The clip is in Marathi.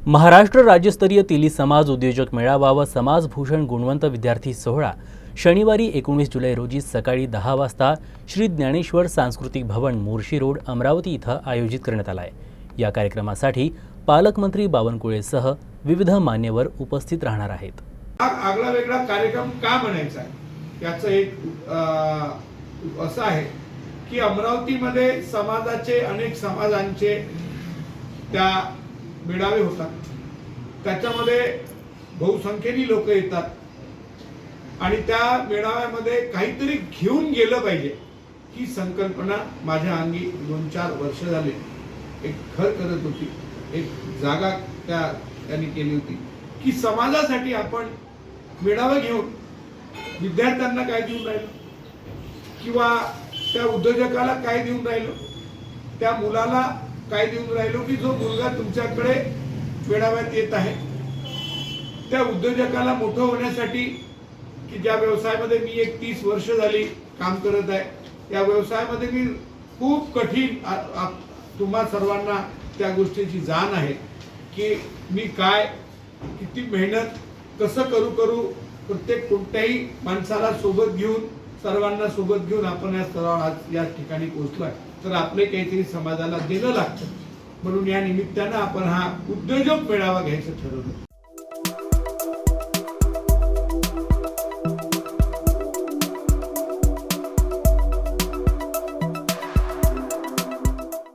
महाराष्ट्र राज्यस्तरीय तिली समाज उद्योजक मेळावा व समाजभूषण गुणवंत विद्यार्थी सोहळा शनिवारी 19 जुलै रोजी सकाळी 10 वाजता श्री ज्ञानेश्वर सांस्कृतिक भवन मोर्शी रोड अमरावती इथं आयोजित करण्यात आला आहे। या कार्यक्रमासाठी पालकमंत्री बावनकुळेसह विविध मान्यवर उपस्थित राहणार आहेत। आगळा वेगळा कार्यक्रम का म्हणायचा आहे याचं एक असं आहे की अमरावतीमध्ये समाजाचे अनेक समाजांचे त्या मेळावे होतात, त्याच्यामध्ये बहुसंख्येने लोक येतात आणि त्या मेळाव्यामध्ये काहीतरी घेऊन गेलं पाहिजे ही संकल्पना माझ्या अंगी 2-4 वर्ष झाले एक घर करत होती। एक जागा त्यांनी केली होती की समाजासाठी आपण मेळावा घेऊन विद्यार्थ्यांना काय देऊन राहिलो किंवा त्या उद्योजकाला काय देऊन राहिलो, त्या मुलाला काय देऊन राहिलो की जो मुलगा तुमच्याकडे मेळाव्यात येत आहे, त्या उद्योजकाला मोठं होण्यासाठी की ज्या व्यवसायामध्ये मी एक 30 वर्ष झाली काम करत आहे, या व्यवसायामध्ये मी खूप कठीण तुम्हा सर्वांना त्या गोष्टीची जाण आहे की मी काय किती मेहनत कसं करू प्रत्येक कोणत्याही माणसाला सोबत घेऊन सर्वांना सोबत घेऊन आपण या स्तरावर या ठिकाणी पोहोचलोय, तर आपले काहीतरी समाजाला देणं लागतं। म्हणून या निमित्तानं आपण हा उद्योजक मेळावा घ्यायचं ठरवलं।